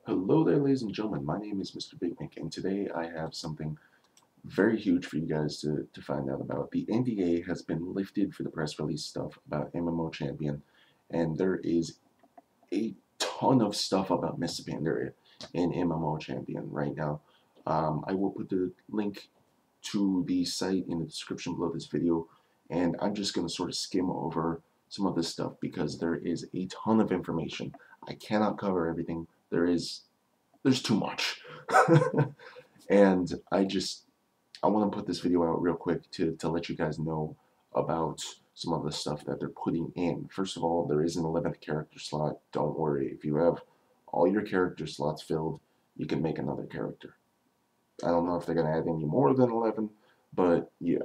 Hello there, ladies and gentlemen. My name is Mrbigmick, and today I have something very huge for you guys to find out about. The NDA has been lifted for the press release stuff about MMO Champion, and there is a ton of stuff about Mr. Pandaria in MMO Champion right now. I will put the link to the site in the description below this video, and I'm just going to sort of skim over some of this stuff because there is a ton of information. I cannot cover everything. There's too much. And I want to put this video out real quick to let you guys know about some of the stuff that they're putting in. First of all, there is an 11th character slot. Don't worry. If you have all your character slots filled, you can make another character. I don't know if they're going to add any more than 11, but yeah.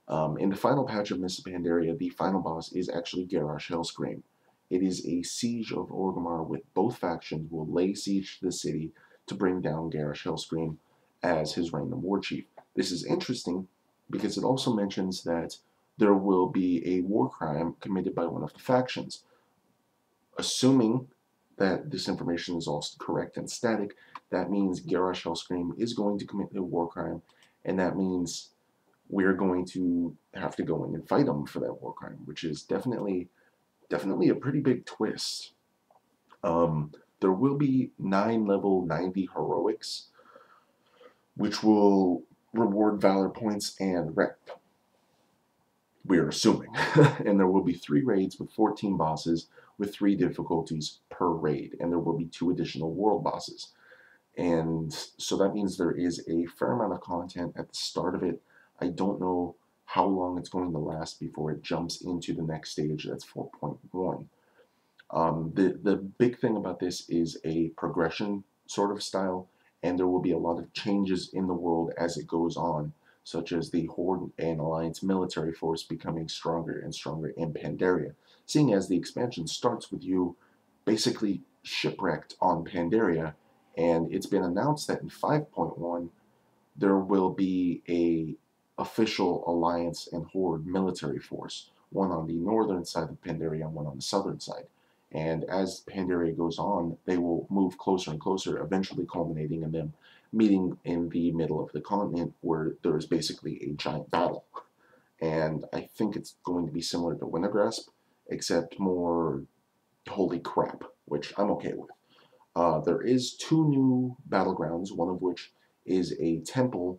In the final patch of Mr. Pandaria, the final boss is actually Garrosh Hellscream. It is a siege of Orgrimmar with both factions will lay siege to the city to bring down Garrosh Hellscream as his random war chief. This is interesting because it also mentions that there will be a war crime committed by one of the factions. Assuming that this information is all correct and static, that means Garrosh Hellscream is going to commit a war crime, and that means we're going to have to go in and fight him for that war crime, which is definitely a pretty big twist. There will be 9 level 90 heroics, which will reward valor points and rep. We're assuming. And there will be 3 raids with 14 bosses with 3 difficulties per raid, and there will be 2 additional world bosses. And so that means there is a fair amount of content at the start of it. I don't know how long it's going to last before it jumps into the next stage, that's 4.1. The big thing about this is a progression sort of style, and there will be a lot of changes in the world as it goes on, such as the Horde and Alliance military force becoming stronger and stronger in Pandaria, seeing as the expansion starts with you basically shipwrecked on Pandaria, and it's been announced that in 5.1 there will be a official Alliance and Horde military force, one on the northern side of Pandaria and one on the southern side. And as Pandaria goes on, they will move closer and closer, eventually culminating in them meeting in the middle of the continent where there is basically a giant battle. And I think it's going to be similar to Wintergrasp, except more holy crap, which I'm okay with. There is 2 new battlegrounds, one of which is a temple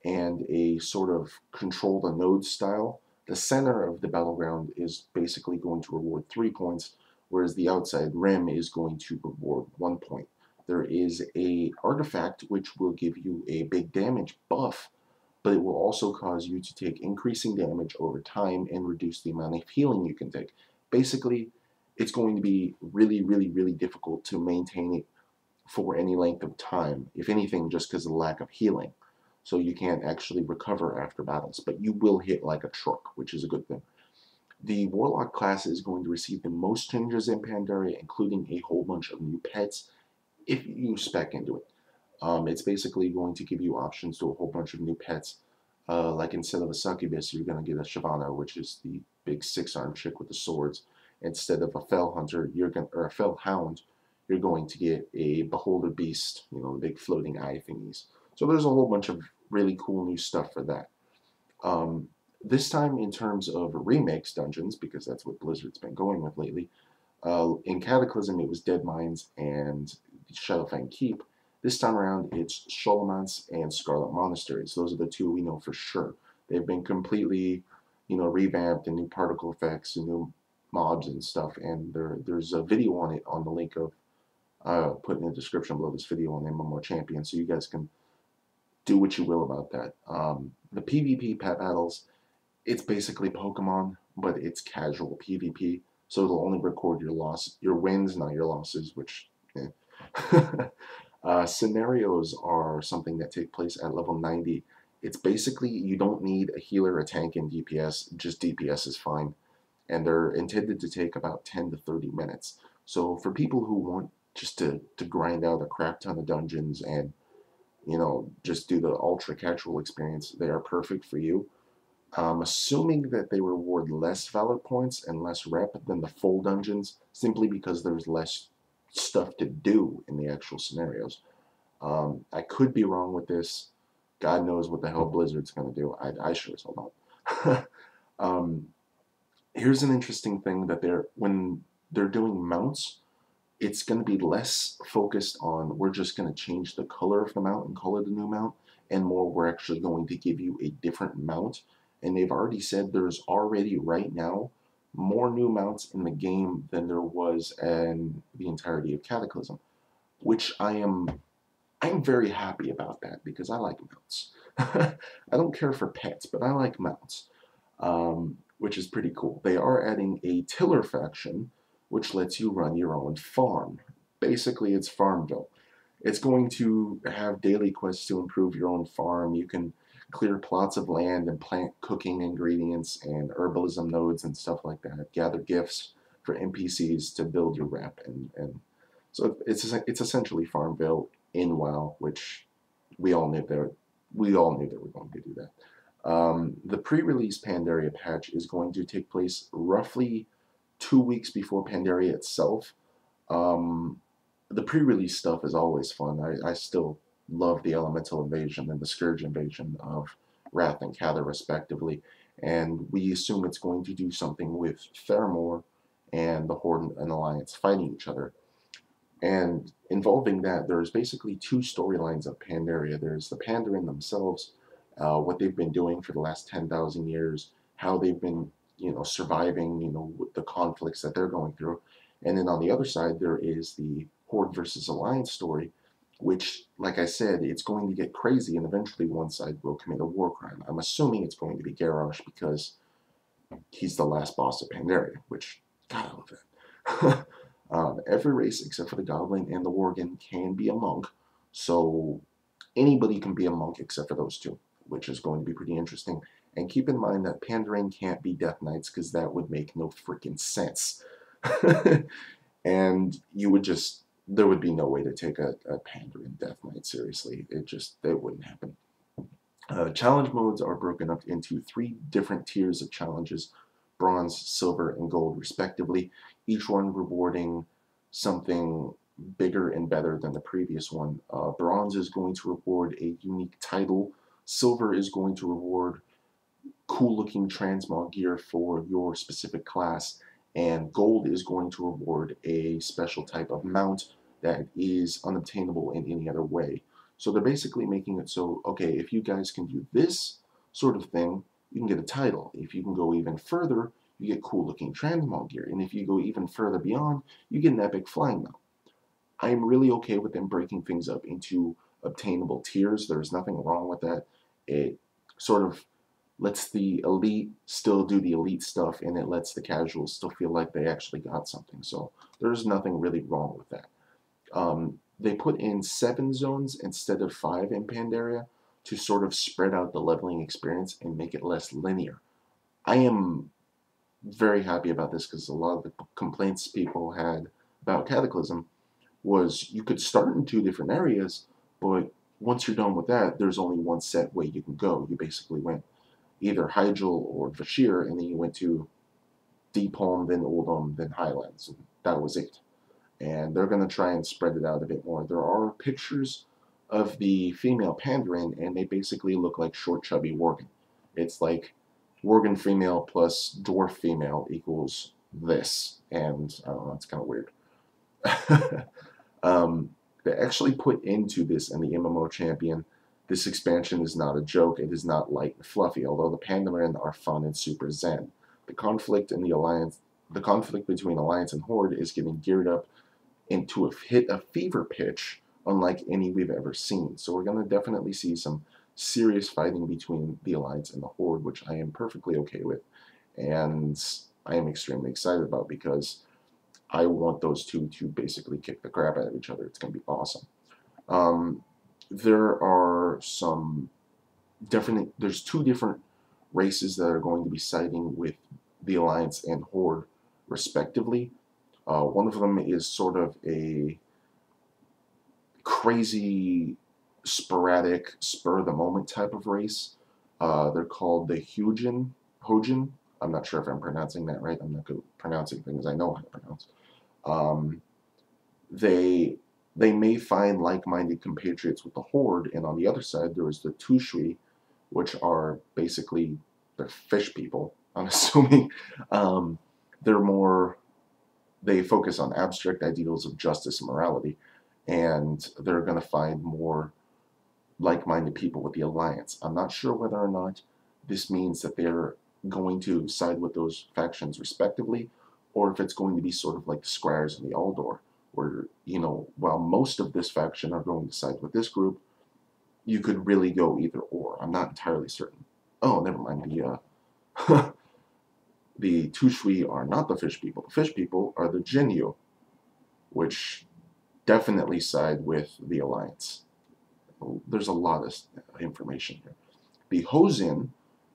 and a sort of control the node style. The center of the battleground is basically going to reward 3 points, whereas the outside rim is going to reward 1 point. There is a artifact which will give you a big damage buff, but it will also cause you to take increasing damage over time and reduce the amount of healing you can take. Basically, it's going to be really difficult to maintain it for any length of time, if anything, just because of the lack of healing. So you can't actually recover after battles, but you will hit like a truck, which is a good thing. The Warlock class is going to receive the most changes in Pandaria, including a whole bunch of new pets, if you spec into it. It's basically going to give you options to a whole bunch of new pets. Like instead of a succubus, you're going to get a Shyvana, which is the big 6-armed chick with the swords. Instead of a fell hunter, or a fell hound, you're going to get a beholder beast, the big floating eye thingies. So there's a whole bunch of really cool new stuff for that. This time, in terms of remakes dungeons, because that's what Blizzard's been going with lately, in Cataclysm it was Dead Mines and Shadowfang Keep. This time around it's Sholomance and Scarlet Monasteries. Those are the 2 we know for sure. They've been completely, revamped, and new particle effects and new mobs and stuff. And there's a video on it on the link of put in the description below this video on MMO Champion, so you guys can do what you will about that. The PvP pet battles, it's basically Pokemon, but it's casual PvP, so it'll only record your wins, not your losses, which, scenarios are something that take place at level 90. It's basically, you don't need a healer, a tank, and DPS, just DPS is fine. And they're intended to take about 10 to 30 minutes. So for people who want just to grind out a crap ton of dungeons and, just do the ultra casual experience, they are perfect for you. Assuming that they reward less valor points and less rep than the full dungeons, simply because there's less stuff to do in the actual scenarios. I could be wrong with this. God knows what the hell Blizzard's going to do. I sure as hell don't. um, Here's an interesting thing that when they're doing mounts, it's going to be less focused on we're just going to change the color of the mount and call it a new mount, and more we're actually going to give you a different mount. And they've already said there's already right now more new mounts in the game than there was in the entirety of Cataclysm, which I'm very happy about that because I like mounts. I don't care for pets, but I like mounts, which is pretty cool. They are adding a tiller faction, which lets you run your own farm. Basically, it's Farmville. It's going to have daily quests to improve your own farm. You can clear plots of land and plant cooking ingredients and herbalism nodes and stuff like that. Gather gifts for NPCs to build your rep, and so it's essentially Farmville in WoW, which we all knew they were going to do that. The pre-release Pandaria patch is going to take place roughly 2 weeks before Pandaria itself. The pre-release stuff is always fun. I still love the Elemental Invasion and the Scourge Invasion of Wrath and Cather, respectively, and we assume it's going to do something with Theramore and the Horde and Alliance fighting each other. And involving that, there's basically two storylines of Pandaria. There's the Pandaren themselves, what they've been doing for the last 10,000 years, how they've been, surviving, the conflicts that they're going through. And then on the other side, there is the Horde versus Alliance story, which, like I said, it's going to get crazy, and eventually one side will commit a war crime. I'm assuming it's going to be Garrosh because he's the last boss of Pandaria, which, God, I love that. Every race except for the Goblin and the Worgen can be a monk, so anybody can be a monk except for those two, which is going to be pretty interesting. And keep in mind that Pandaren can't be Death Knights because that would make no freaking sense. And there would be no way to take a Pandaren Death Knight seriously. It wouldn't happen. Challenge modes are broken up into 3 different tiers of challenges: bronze, silver, and gold, respectively, each one rewarding something bigger and better than the previous one. Bronze is going to reward a unique title. Silver is going to reward cool-looking transmog gear for your specific class. And gold is going to reward a special type of mount that is unobtainable in any other way. So they're basically making it so, okay, if you guys can do this sort of thing, you can get a title. If you can go even further, you get cool-looking transmog gear. And if you go even further beyond, you get an epic flying mount. I am really okay with them breaking things up into obtainable tiers. There's nothing wrong with that. It sort of lets the elite still do the elite stuff, and it lets the casuals still feel like they actually got something. So there's nothing really wrong with that. They put in 7 zones instead of 5 in Pandaria to sort of spread out the leveling experience and make it less linear. I am very happy about this because a lot of the complaints people had about Cataclysm was you could start in 2 different areas, but once you're done with that, there's only one set way you can go. You basically went either Hyjal or Vashir, and then you went to Deep Home, then Oldham, then Highlands, and that was it. And they're going to try and spread it out a bit more. There are pictures of the female Pandaren, and they basically look like short, chubby Worgen. It's like Worgen female plus dwarf female equals this, and I don't know, it's kind of weird. They actually put into this in the MMO Champion. This expansion is not a joke. It is not light and fluffy, although the Pandaren are fun and super zen. The conflict between Alliance and Horde is getting geared up into hit a fever pitch unlike any we've ever seen. So we're going to definitely see some serious fighting between the Alliance and the Horde, which I am perfectly okay with, and I am extremely excited about because I want those two to basically kick the crap out of each other. It's going to be awesome. There's 2 different races that are going to be siding with the Alliance and Horde, respectively. One of them is sort of a crazy, sporadic, spur-of-the-moment type of race. They're called the Hojin. I'm not sure if I'm pronouncing that right. I'm not good at pronouncing things I know how to pronounce. they they may find like-minded compatriots with the Horde, and on the other side there is the Tushui, which are basically they're fish people. I'm assuming they're more they focus on abstract ideals of justice and morality, and they're going to find more like-minded people with the Alliance. I'm not sure whether or not this means that they're going to side with those factions respectively, or if it's going to be sort of like the Squires and the Aldor, where, you know, while most of this faction are going to side with this group, you could really go either or. I'm not entirely certain. Oh, never mind. The Tushui are not the fish people. The fish people are the Jinyu, which definitely side with the Alliance. There's a lot of information here. The Hosin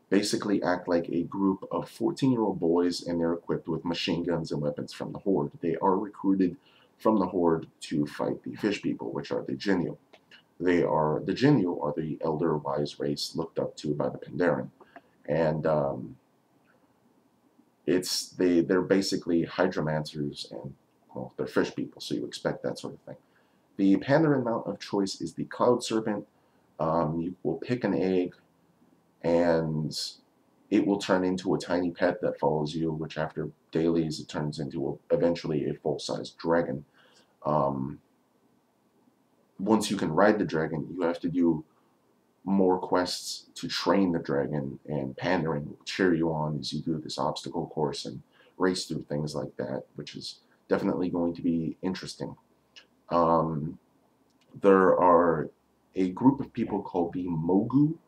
basically act like a group of 14-year-old boys, and they're equipped with machine guns and weapons from the Horde. They are recruited from the Horde to fight the fish people, which are the Jinyu. The Jinyu are the elder wise race looked up to by the Pandaren, and they're basically hydromancers, and well, they're fish people, so you expect that sort of thing. The Pandaren mount of choice is the Cloud Serpent. You will pick an egg, and it will turn into a tiny pet that follows you, which after dailies it turns into eventually a full-size dragon. Once you can ride the dragon, you have to do more quests to train the dragon, and Pandaria will cheer you on as you do this obstacle course and race through things like that, which is definitely going to be interesting. There are a group of people called the Mogu.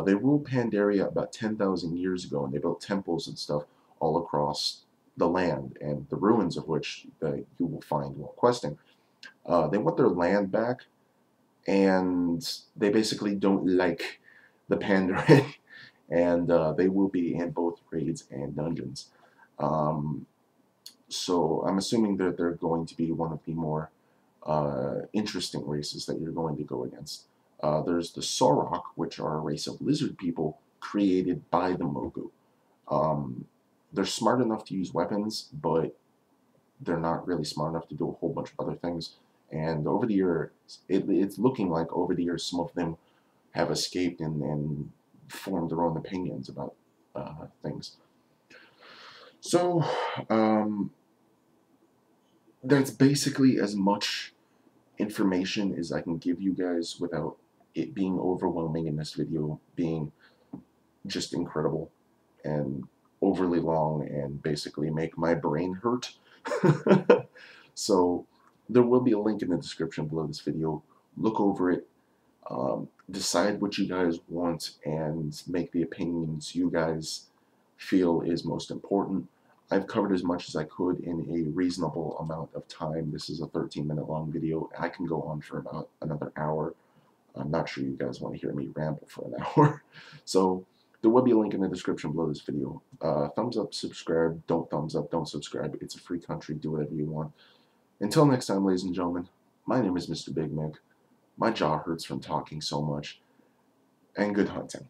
They ruled Pandaria about 10,000 years ago, and they built temples and stuff all across the land, and the ruins of which you will find while questing. They want their land back, and they basically don't like the Pandaria, and they will be in both raids and dungeons. So I'm assuming that they're going to be one of the more interesting races that you're going to go against. There's the Sorok, which are a race of lizard people created by the Mogu. They're smart enough to use weapons, but they're not really smart enough to do a whole bunch of other things. And over the years, it's looking like over the years, some of them have escaped and formed their own opinions about things. So, that's basically as much information as I can give you guys without it being overwhelming in this video, being just incredible and overly long and basically make my brain hurt. So there will be a link in the description below this video. Look over it, decide what you guys want, and make the opinions you guys feel is most important. I've covered as much as I could in a reasonable amount of time. This is a 13-minute long video. I can go on for about another hour. I'm not sure you guys want to hear me ramble for an hour. So there will be a link in the description below this video. Thumbs up, subscribe. Don't thumbs up, don't subscribe. It's a free country. Do whatever you want. Until next time, ladies and gentlemen, my name is Mr. Big Mick. My jaw hurts from talking so much. And good hunting.